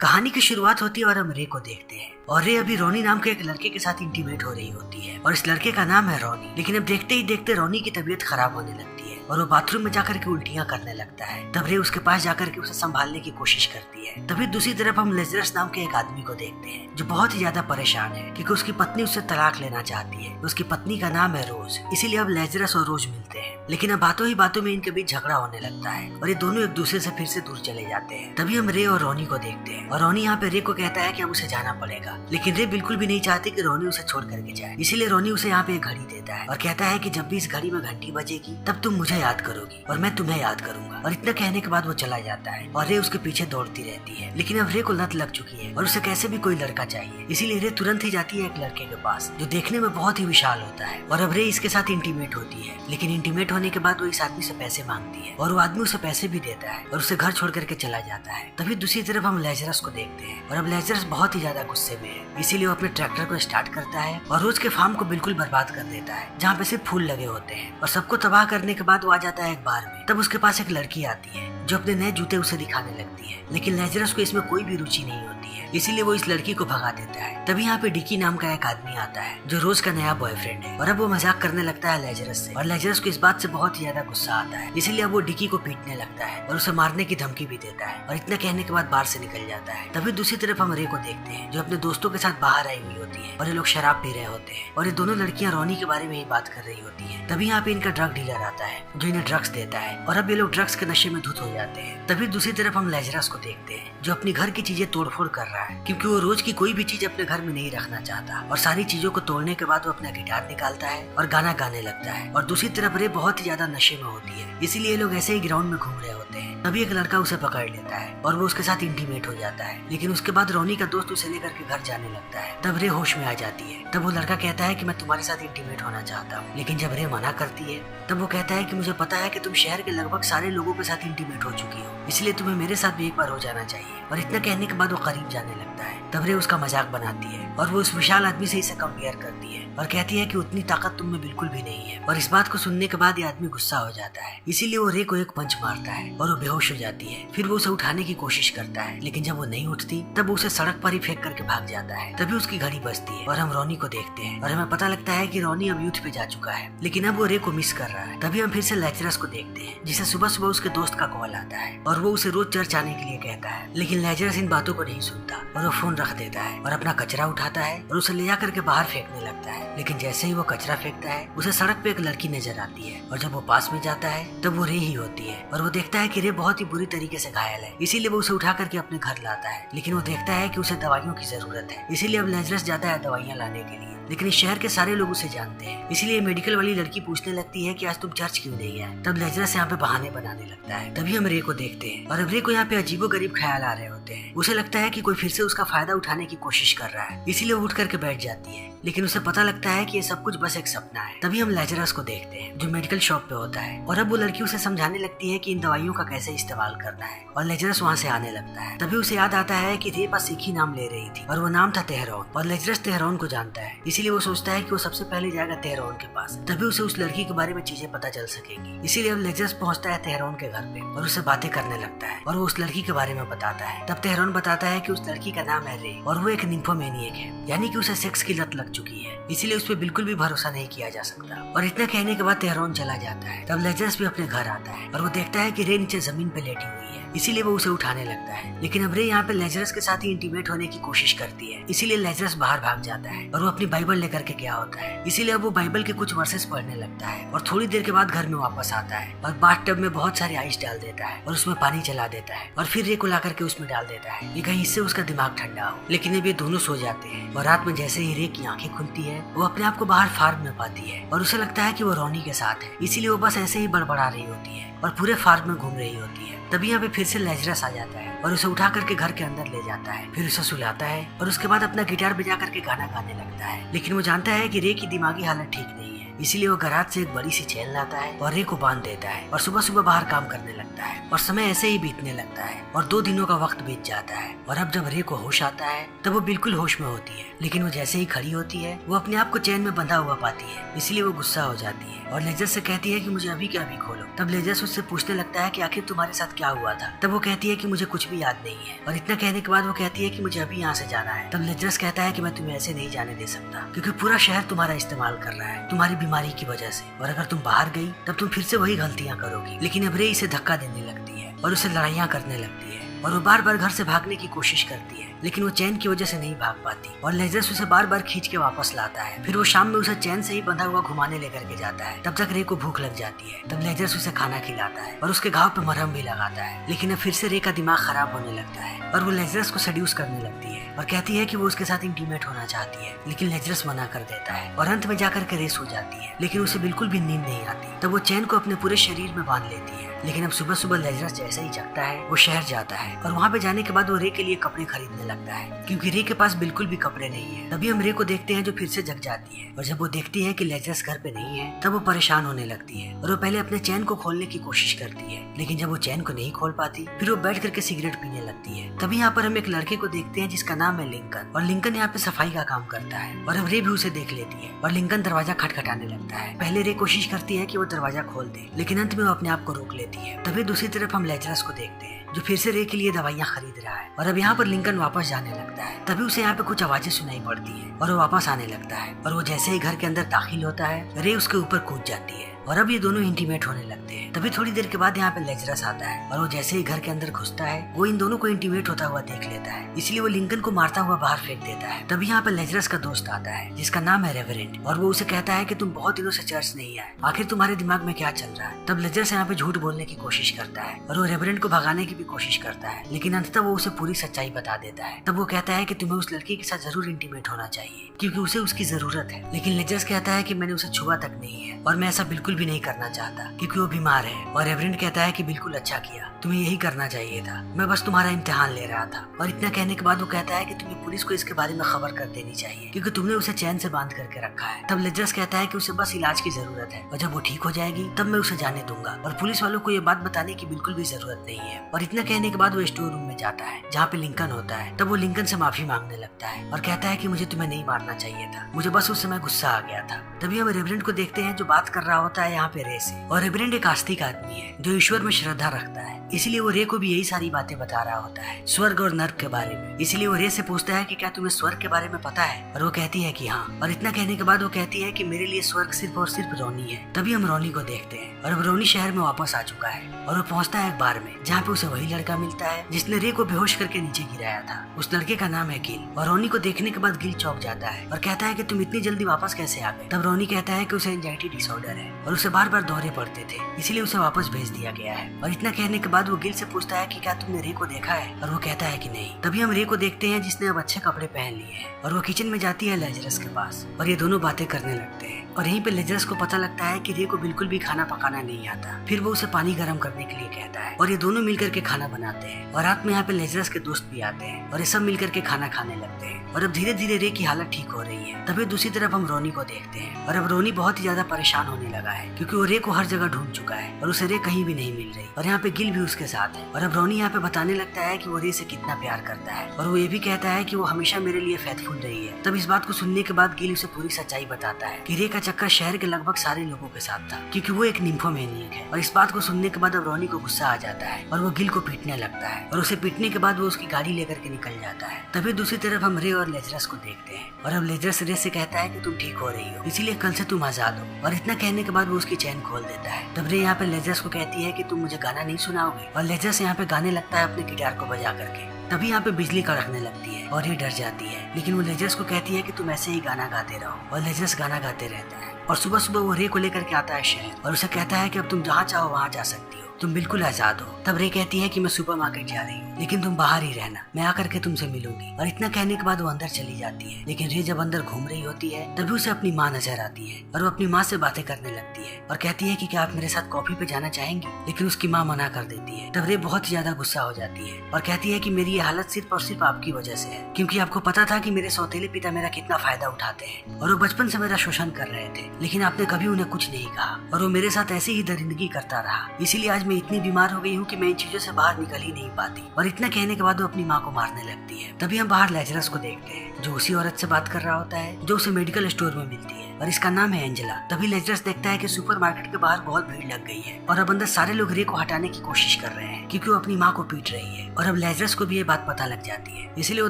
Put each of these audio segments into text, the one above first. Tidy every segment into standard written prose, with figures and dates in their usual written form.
कहानी की शुरुआत होती है और हम रे को देखते हैं और रे अभी रोनी नाम के एक लड़के के साथ इंटीमेट हो रही होती है और इस लड़के का नाम है रोनी। लेकिन अब देखते ही देखते रोनी की तबीयत खराब होने लगती है और वो बाथरूम में जाकर के उल्टियां करने लगता है। तब रे उसके पास जाकर के उसे संभालने की कोशिश करती है। तभी दूसरी तरफ हम लेजरस नाम के एक आदमी को देखते हैं जो बहुत ही ज्यादा परेशान है क्योंकि उसकी पत्नी उससे तलाक लेना चाहती है। उसकी पत्नी का नाम है रोज, इसीलिए अब लेजरस और रोज मिलते हैं। लेकिन अब बातों ही बातों में इनके बीच झगड़ा होने लगता है और ये दोनों एक दूसरे से फिर से दूर चले जाते हैं। तभी हम रे और रोनी को देखते हैं और रोनी यहाँ पे रे को कहता है कि अब उसे जाना पड़ेगा, लेकिन रे बिल्कुल भी नहीं चाहती कि रोनी उसे छोड़ करके जाए। इसीलिए रोनी उसे यहाँ पे एक घड़ी देता है और कहता है कि जब भी इस घड़ी में घंटी बजेगी तब तुम मुझे याद करोगी और मैं तुम्हें याद करूंगा। और इतना कहने के बाद वो चला जाता है और रे उसके पीछे दौड़ती रहती है। लेकिन अब रे को लत लग चुकी है और उसे कैसे भी कोई लड़का चाहिए, इसीलिए रे तुरंत ही जाती है एक लड़के के पास जो देखने में बहुत ही विशाल होता है और अब रे इसके साथ इंटीमेट होती है। लेकिन इंटीमेट होने के बाद वो इस आदमी से पैसे मांगती है और वो आदमी उसे पैसे भी देता है और उसे घर छोड़ करके चला जाता है। तभी दूसरी तरफ हम लेजरस को देखते हैं और अब लेजरस बहुत ही ज्यादा गुस्से में है, इसीलिए वो अपने ट्रैक्टर को स्टार्ट करता है और रोज के फार्म को बिल्कुल बर्बाद कर देता है जहाँ पे सिर्फ फूल लगे होते हैं। और सबको तबाह करने के बाद वो आ जाता है एक बार में। तब उसके पास एक लड़की आती है जो अपने नए जूते उसे दिखाने लगती है, लेकिन लेजरस को इसमें कोई भी रुचि नहीं होती है, इसीलिए वो इस लड़की को भगा देता है। तभी यहाँ पे डिकी नाम का एक आदमी आता है जो रोज का नया बॉयफ्रेंड है और अब वो मजाक करने लगता है लेजरस से और लेजरस को इस बात से बहुत ही ज्यादा गुस्सा आता है, इसीलिए अब वो डिकी को पीटने लगता है और उसे मारने की धमकी भी देता है और इतना कहने के बाद बाहर से निकल जाता है। तभी दूसरी तरफ हम रे को देखते हैं जो अपने दोस्तों के साथ बाहर आई हुई होती है और ये लोग शराब पी रहे होते हैं और ये दोनों लड़कियां रोनी के बारे में ही बात कर रही होती है। तभी यहाँ पे इनका ड्रग डीलर आता है जो इन्हें ड्रग्स देता है और अब ये लोग ड्रग्स के नशे में धुत हो जाते हैं। तभी दूसरी तरफ हम लेजरस को देखते हैं जो अपनी घर की चीजें तोड़फोड़ कर रहा है क्योंकि वो रोज की कोई भी चीज अपने घर में नहीं रखना चाहता और सारी चीजों को तोड़ने के बाद वो अपना गिटार निकालता है और गाना गाने लगता है। और दूसरी तरफ रे बहुत ही ज्यादा नशे में होती है, इसीलिए लोग ऐसे ही ग्राउंड में घूम रहे होते हैं। तभी एक लड़का उसे पकड़ लेता है और वो उसके साथ इंटीमेट हो जाता है, लेकिन उसके बाद रोनी का दोस्त उसे लेकर के घर जाने लगता है। तब रे होश में आ जाती है। तब वो लड़का कहता है कि मैं तुम्हारे साथ इंटीमेट होना चाहता हूँ, लेकिन जब रे मना करती है तब वो कहता है कि मुझे पता है कि तुम शहर के लगभग सारे लोगों के साथ इंटीमेट हो चुकी हो, इसलिए तुम्हें मेरे साथ भी एक बार हो जाना चाहिए। और इतना कहने के बाद वो करीब जाने लगता है। तब रे उसका मजाक बनाती है और वो उस विशाल आदमी से इसे कंपेयर करती है और कहती है कि उतनी ताकत तुम में बिल्कुल भी नहीं है। और इस बात को सुनने के बाद ये आदमी गुस्सा हो जाता है, इसीलिए वो रे को एक पंच मारता है और वो बेहोश हो जाती है। फिर वो उसे उठाने की कोशिश करता है, लेकिन जब वो नहीं उठती तब वो उसे सड़क पर ही फेंक करके भाग जाता है। तभी उसकी घड़ी बजती है और हम रोनी को देखते हैं और हमें पता लगता है कि रोनी अब यूथ पे जा चुका है, लेकिन अब वो रे को मिस कर रहा है। तभी हम फिर से लेजरस को देखते हैं जिसे सुबह सुबह उसके दोस्त का कॉल आता है और वो उसे रोज चर्च आने के लिए कहता है, लेकिन लेजरस इन बातों को नहीं सुनता और वो फोन रख देता है और अपना कचरा उठाता है और उसे ले जाकर के बाहर फेंकने लगता है। लेकिन जैसे ही वो कचरा फेंकता है उसे सड़क पे एक लड़की नजर आती है और जब वो पास में जाता है तब वो रे ही होती है और वो देखता है कि रे बहुत ही बुरी तरीके से घायल है, इसीलिए वो उसे उठा करके अपने घर लाता है। लेकिन वो देखता है कि उसे दवाइयों की जरूरत है, इसीलिए अब लेजरस जाता है दवाइयाँ लाने के लिए। लेकिन इस शहर के सारे लोग उसे जानते हैं, इसीलिए मेडिकल वाली लड़की पूछने लगती है कि आज तुम चर्च क्यों नहीं आए। तब लेजरस यहाँ पे बहाने बनाने लगता है। तभी हम रे को देखते हैं और अब रे को यहाँ पे अजीबोगरीब ख्याल आ रहे होते हैं। उसे लगता है कि कोई फिर से उसका फायदा उठाने की कोशिश कर रहा है, इसीलिए वो उठ करके बैठ जाती है। लेकिन उसे पता लगता है कि ये सब कुछ बस एक सपना है। तभी हम लेजरस को देखते हैं जो मेडिकल शॉप पे होता है और अब वो लड़की उसे समझाने लगती है कि इन दवाइयों का कैसे इस्तेमाल करना है और लेजरस वहाँ से आने लगता है। तभी उसे याद आता है कि रे बस एक ही नाम ले रही थी और वो नाम था तेहरान और लेजरस तेहरान को जानता है, इसीलिए वो सोचता है कि वो सबसे पहले जाएगा तेहरान के पास, तभी उसे उस लड़की के बारे में चीजें पता चल सकेंगी। इसीलिए अब लेजरस पहुंचता है तेहरान के घर पे और उससे बातें करने लगता है और वो उस लड़की के बारे में बताता है। तब तेहरान बताता है कि उस लड़की का नाम है रे और वो एक निम्फोमेनियक है, यानी कि उसे सेक्स की लत लग चुकी है, इसीलिए उस पर बिल्कुल भी भरोसा नहीं किया जा सकता। और इतना कहने के बाद तेहरान चला जाता है। तब लेजरस भी अपने घर आता है और वो देखता है कि रे नीचे जमीन पे लेटी हुई है, इसीलिए वो उसे उठाने लगता है। लेकिन अब रे यहाँ पे लेजरस के साथ ही इंटीमेट होने की कोशिश करती है, इसीलिए लेजरस बाहर भाग जाता है और वो अपनी बाइबल लेकर के गया होता है, इसीलिए अब वो बाइबल के कुछ वर्सेस पढ़ने लगता है और थोड़ी देर के बाद घर में वापस आता है और बाथटब में बहुत सारी आइस डाल देता है और उसमें पानी चला देता है और फिर रे को ला करके उसमें डाल देता है ये कहीं इससे उसका दिमाग ठंडा हो। लेकिन अब ये दोनों सो जाते हैं और रात में जैसे ही रे की आंखें खुलती है वो अपने आप को बाहर फार्म में पाती है और उसे लगता है कि वो रोनी के साथ है, इसीलिए वो बस ऐसे ही बड़बड़ा रही होती है और पूरे फार्म में घूम रही होती है। तभी यहाँ पे फिर से लेजरस आ जाता है और उसे उठा करके घर के अंदर ले जाता है, फिर उसे सुलाता है और उसके बाद अपना गिटार बजा करके गाना गाने लगता है। लेकिन वो जानता है कि रे की दिमागी हालत ठीक नहीं है, इसीलिए वो गराज से एक बड़ी सी चेन लाता है और रे को बांध देता है और सुबह सुबह बाहर काम करने लगता है। और समय ऐसे ही बीतने लगता है और 2 दिनों का वक्त बीत जाता है। और अब जब रे को होश आता है तब वो बिल्कुल होश में होती है, लेकिन वो जैसे ही खड़ी होती है वो अपने आप को चैन में बंधा हुआ पाती है। इसलिए वो गुस्सा हो जाती है और लेजर से कहती है कि मुझे अभी के अभी खोलो। तब लेजर उससे पूछने लगता है कि आखिर तुम्हारे साथ क्या हुआ था। तब वो कहती है कि मुझे कुछ भी याद नहीं है। और इतना कहने के बाद वो कहती है कि मुझे अभी यहाँ से जाना है। तब लेजरस कहता है कि मैं तुम्हें ऐसे नहीं जाने दे सकता, क्योंकि पूरा शहर तुम्हारा इस्तेमाल कर रहा है तुम्हारी बीमारी की वजह से, और अगर तुम बाहर गई तब तुम फिर से वही गलतियाँ करोगी। लेकिन अब रे इसे धक्का देने लगती है और उसे लड़ाइयाँ करने लगती है और वो बार बार घर से भागने की कोशिश करती है, लेकिन वो चैन की वजह से नहीं भाग पाती और लेजर्स उसे बार बार खींच के वापस लाता है। फिर वो शाम में उसे चैन से ही बंधा हुआ घुमाने लेकर के जाता है। तब तक रे को भूख लग जाती है। तब लेजर्स उसे खाना खिलाता है और उसके घाव पे मरहम भी लगाता है। लेकिन अब फिर से रे का दिमाग खराब होने लगता है और वो लेजर्स को सेड्यूस करने लगती है और कहती है कि वो उसके साथ इंटीमेट होना चाहती है, लेकिन लेजर्स मना कर देता है और अंत में जाकर के रे सो जाती है। लेकिन उसे बिल्कुल भी नींद नहीं आती। तब वो चैन को अपने पूरे शरीर में बांध लेती है। लेकिन अब सुबह सुबह लेजर्स जैसे ही जगता है वो शहर जाता है और वहाँ पे जाने के बाद वो रे के लिए कपड़े खरीदने लगता है, क्योंकि रे के पास बिल्कुल भी कपड़े नहीं है। तभी हम रे को देखते हैं जो फिर से जग जाती है और जब वो देखती है कि लेजर्स घर पे नहीं है तब वो परेशान होने लगती है और वो पहले अपने चैन को खोलने की कोशिश करती है, लेकिन जब वो चैन को नहीं खोल पाती फिर वो बैठ करके सिगरेट पीने लगती है। तभी यहाँ पर हम एक लड़के को देखते हैं जिसका नाम है लिंकन, और लिंकन यहाँ पे सफाई का काम करता है और अब रे भी उसे देख लेती है और लिंकन दरवाजा खटखटाने लगता है। पहले रे कोशिश करती है कि वो दरवाजा खोल दे, लेकिन अंत में वो अपने आप को रोक लेती है। तभी दूसरी तरफ हम लेजरस को देखते हैं जो फिर से रे के लिए दवाइयाँ खरीद रहा है और अब यहाँ पर लिंकन वापस जाने लगता है। तभी उसे यहाँ पे कुछ आवाजें सुनाई पड़ती है और वो वापस आने लगता है और वो जैसे ही घर के अंदर दाखिल होता है रे उसके ऊपर कूद जाती है और अब ये दोनों इंटीमेट होने लगते हैं। तभी थोड़ी देर के बाद यहाँ पे लेजरस आता है और वो जैसे ही घर के अंदर घुसता है वो इन दोनों को इंटीमेट होता हुआ देख लेता है, इसलिए वो लिंकन को मारता हुआ बाहर फेंक देता है। तभी यहाँ पे लेजरस का दोस्त आता है जिसका नाम है रेवरेंड और वो उसे कहता है कि तुम बहुत दिनों से चर्च नहीं आए, आखिर तुम्हारे दिमाग में क्या चल रहा है। तब लेजरस यहाँ पे झूठ बोलने की कोशिश करता है और वो रेवरेंड को भगाने की भी कोशिश करता है, लेकिन अंततः वो उसे पूरी सच्चाई बता देता है। तब वो कहता है कि तुम्हें उस लड़की के साथ जरूर इंटीमेट होना चाहिए क्योंकि उसे उसकी जरूरत है। लेकिन लेजरस कहता है कि मैंने उसे छुआ तक नहीं है और मैं ऐसा बिल्कुल भी नहीं करना चाहता क्योंकि वो बीमार है। और रेवरेंड कहता है कि बिल्कुल अच्छा किया, तुम्हें यही करना चाहिए था, मैं बस तुम्हारा इम्तिहान ले रहा था। और इतना कहने के बाद वो कहता है कि तुम्हें पुलिस को इसके बारे में खबर कर देनी चाहिए क्योंकि तुमने उसे चैन से बांध करके रखा है। तब लेजरस कहता है कि उसे बस इलाज की जरूरत है और जब वो ठीक हो जाएगी तब मैं उसे जाने दूंगा और पुलिस वालों को ये बात बताने की बिल्कुल भी जरूरत नहीं है। और इतना कहने के बाद वो स्टोर रूम में जाता है जहाँ पे लिंकन होता है। तब वो लिंकन से माफी मांगने लगता है और कहता है कि मुझे तुम्हें नहीं मारना चाहिए था, मुझे बस उस समय गुस्सा आ गया था। तभी हम रेवरेंड को देखते हैं जो बात कर रहा होता है यहाँ पे रे से, और रेवरेंड एक आस्तिक आदमी है जो ईश्वर में श्रद्धा रखता है, इसलिए वो रे को भी यही सारी बातें बता रहा होता है स्वर्ग और नर्क के बारे में। इसलिए वो रे से पूछता है कि क्या तुम्हें स्वर्ग के बारे में पता है, और वो कहती है कि हाँ। और इतना कहने के बाद वो कहती है कि मेरे लिए स्वर्ग सिर्फ और सिर्फ रोनी है। तभी हम रोनी को देखते हैं और अब रोनी शहर में वापस आ चुका है और वो पहुंचता है एक बार में जहाँ पे उसे वही लड़का मिलता है जिसने रे को बेहोश करके नीचे गिराया था। उस लड़के का नाम है गिल, और रोनी को देखने के बाद गिल चौंक जाता है और कहता है कि तुम इतनी जल्दी वापस कैसे आ गए। तब रोनी कहता है कि उसे एंजाइटी डिसऑर्डर है और उसे बार बार दौरे पड़ते थे, इसलिए उसे वापस भेज दिया गया है। और इतना कहने के बाद वो गिल से पूछता है कि क्या तुमने रे को देखा है, और वो कहता है कि नहीं। तभी हम रे को देखते हैं जिसने अब अच्छे कपड़े पहन लिए हैं और वो किचन में जाती है लेजरस के पास और ये दोनों बातें करने लगते हैं। और यहीं पे लेजरस को पता लगता है कि रे को बिल्कुल भी खाना पकाना नहीं आता। फिर वो उसे पानी गर्म करने के लिए कहता है और ये दोनों मिलकर के खाना बनाते हैं। और रात में यहाँ पे लेजरस के दोस्त भी आते हैं और ये सब मिलकर के खाना खाने लगते हैं और अब धीरे धीरे रे की हालत ठीक हो रही है। तभी दूसरी तरफ हम रोनी को देखते हैं और अब रोनी बहुत ही ज्यादा परेशान होने लगा है क्योंकि वो रे को हर जगह ढूंढ चुका है और उसे रे कहीं भी नहीं मिल रही। और यहाँ पे गिल भी उसके साथ है और अब रोनी यहाँ पे बताने लगता है कि वो रे से कितना प्यार करता है और वो ये भी कहता है कि वो हमेशा मेरे लिए फेथफुल रही है। तब इस बात को सुनने के बाद गिल उसे पूरी सच्चाई बताता है कि रे का चक्कर शहर के लगभग सारे लोगों के साथ था क्योंकि वो एक निम्फोमेनियक है। और इस बात को सुनने के बाद अब रोनी को गुस्सा आ जाता है और वो गिल को पीटने लगता है और उसे पीटने के बाद वो उसकी गाड़ी लेकर के निकल जाता है। तभी दूसरी तरफ हम रे और लेजरस को देखते हैं और अब लेजरस रे से कहता है कि तुम ठीक हो रही हो, इसीलिए कल से तुम आजाद हो। और इतना कहने के बाद वो उसकी चैन खोल देता है। तब रे यहाँ पे लेजरस को कहती है कि तुम मुझे गाना नहीं सुनाओगे, और लेजरस यहाँ पे गाने लगता है अपने गिटार को बजा करके। तभी यहाँ पे बिजली कड़कने लगती है और ये डर जाती है, लेकिन वो लेजरस को कहती है कि तुम ऐसे ही गाना गाते रहो। और लेजरस गाना गाते रहता है और सुबह सुबह वो रे को लेकर के आता है शहर और उसे कहता है कि अब तुम जहाँ चाहो वहाँ जा सकती हो, तुम बिल्कुल आजाद हो। तब रे कहती है कि मैं सुपरमार्केट जा रही हूँ, लेकिन तुम बाहर ही रहना, मैं आकर के तुमसे मिलूंगी। और इतना कहने के बाद वो अंदर चली जाती है। लेकिन रे जब अंदर घूम रही होती है तभी उसे अपनी माँ नजर आती है और वो अपनी माँ से बातें करने लगती है और कहती है कि क्या आप मेरे साथ कॉफी पे जाना चाहेंगी, लेकिन उसकी माँ मना कर देती है। तब रे बहुत ही ज्यादा गुस्सा हो जाती है और कहती है कि मेरी ये हालत सिर्फ और सिर्फ आपकी वजह से है, क्योंकि आपको पता था कि मेरे सौतेले पिता मेरा कितना फायदा उठाते हैं और वो बचपन से मेरा शोषण कर रहे थे, लेकिन आपने कभी उन्हें कुछ नहीं कहा और वो मेरे साथ ऐसे ही दरिंदगी करता रहा। इसीलिए आज मैं इतनी बीमार हो गई हूँ कि मैं इन चीजों से बाहर निकल ही नहीं पाती। और इतना कहने के बाद वो अपनी माँ को मारने लगती है। तभी हम बाहर लेजरस को देखते हैं जो उसी औरत से बात कर रहा होता है जो उसे मेडिकल स्टोर में मिलती है और इसका नाम है एंजेला। तभी लेजरस देखता है कि सुपरमार्केट के बाहर बहुत भीड़ लग गई है और अब अंदर सारे लोग रे को हटाने की कोशिश कर रहे हैं क्योंकि वो अपनी माँ को पीट रही है। और अब लेजरस को भी ये बात पता लग जाती है, इसलिए वो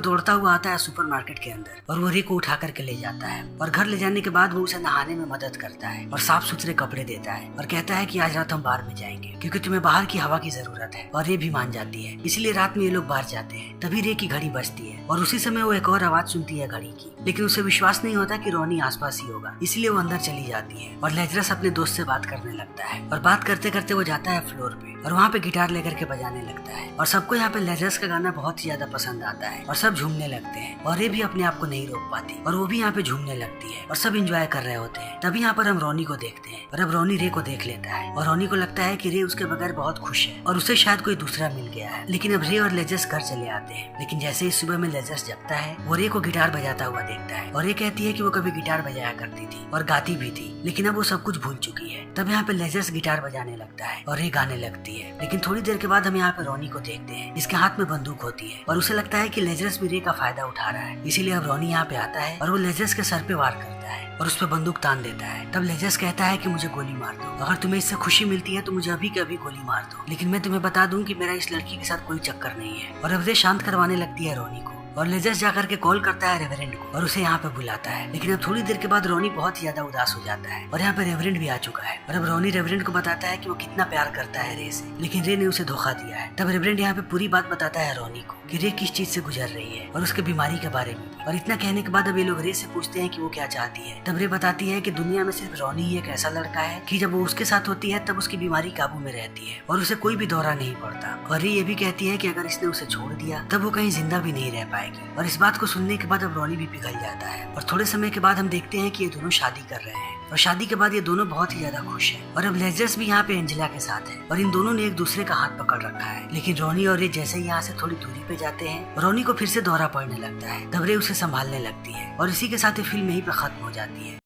दौड़ता हुआ आता है सुपरमार्केट के अंदर और वो रे को उठा करके ले जाता है और घर ले जाने के बाद वो उसे नहाने में मदद करता है और साफ सुथरे कपड़े देता है और कहता है कि आज रात हम बाहर में जाएंगे क्योंकि तुम्हें बाहर की हवा की जरूरत है। और रे भी मान जाती है, इसलिए रात में ये लोग बाहर जाते हैं। तभी रे की घड़ी बजती है और उसी समय वो एक और आवाज सुनती है घड़ी की, लेकिन उसे विश्वास नहीं होता कि रोनी आसपास ही होगा, इसलिए वो अंदर चली जाती है और लेजरस अपने दोस्त से बात करने लगता है और बात करते करते वो जाता है फ्लोर पे और वहाँ पे गिटार लेकर के बजाने लगता है और सबको यहाँ पे लेजरस का गाना बहुत ही ज्यादा पसंद आता है और सब झूमने लगते हैं और ये भी अपने आप को नहीं रोक पाती और वो भी यहाँ पे झूमने लगती है और सब एंजॉय कर रहे होते हैं। तभी यहाँ पर हम रोनी को देखते हैं और अब रोनी रे को देख लेता है और रोनी को लगता है कि रे उसके बगैर बहुत खुश है और उसे शायद कोई दूसरा मिल गया है। लेकिन अब रे और लेजरस घर चले आते हैं, लेकिन जैसे ही सुबह में लेजरस जगता है वो रे को गिटार बजाता हुआ देखता है और ये कहती है कि वो कभी गिटार बजाया करती थी और गाती भी थी, लेकिन अब वो सब कुछ भूल चुकी है। तब यहाँ पे लेजरस गिटार बजाने लगता है और ये गाने लगती है। लेकिन थोड़ी देर के बाद हम यहाँ पे रोनी को देखते हैं जिसके हाथ में बंदूक होती है और उसे लगता है कि लेजरस भी रे का फायदा उठा रहा है, इसीलिए अब रोनी यहाँ पे आता है और वो लेजरस के सर पे वार करता है और उस पर बंदूक तान देता है। तब लेजरस कहता है कि मुझे गोली मार दो, अगर तुम्हें इससे खुशी मिलती है तो मुझे अभी के अभी गोली मार दो, लेकिन मैं तुम्हें बता दूं कि मेरा इस लड़की के साथ कोई चक्कर नहीं है। और अब रे शांत करवाने लगती है रोनी को और लेजरस जाकर के कॉल करता है रेवरेंड को और उसे यहाँ पे बुलाता है। लेकिन अब थोड़ी देर के बाद रोनी बहुत ही ज्यादा उदास हो जाता है और यहाँ पे रेवरेंड भी आ चुका है और अब रोनी रेवरेंड को बताता है कि वो कितना प्यार करता है रे से, लेकिन रे ने उसे धोखा दिया है। तब रेवरेंड यहाँ पे पूरी बात बताता है रोनी को कि रे किस चीज से गुजर रही है और उसके बीमारी के बारे में भी। और इतना कहने के बाद अब ये लोग रे से पूछते हैं कि वो क्या चाहती है। तब रे बताती है कि दुनिया में सिर्फ रोनी ही एक ऐसा लड़का है कि जब वो उसके साथ होती है तब उसकी बीमारी काबू में रहती है और उसे कोई भी दौरा नहीं पड़ता। और रे ये भी कहती है कि अगर इसने उसे छोड़ दिया तब वो कहीं जिंदा भी नहीं रह पाएगी। और इस बात को सुनने के बाद अब रोनी भी पिघल जाता है और थोड़े समय के बाद हम देखते हैं कि ये दोनों शादी कर रहे हैं और शादी के बाद ये दोनों बहुत ही ज्यादा खुश हैं। और अब लेजरस भी यहाँ पे एंजेला के साथ है और इन दोनों ने एक दूसरे का हाथ पकड़ रखा है। लेकिन रोनी और रे जैसे ही यहाँ से थोड़ी दूरी पे जाते हैं रोनी को फिर से दौरा पड़ने लगता है। तब रे उसे संभालने लगती है और इसी के साथ ये फिल्म यहीं पे खत्म हो जाती है।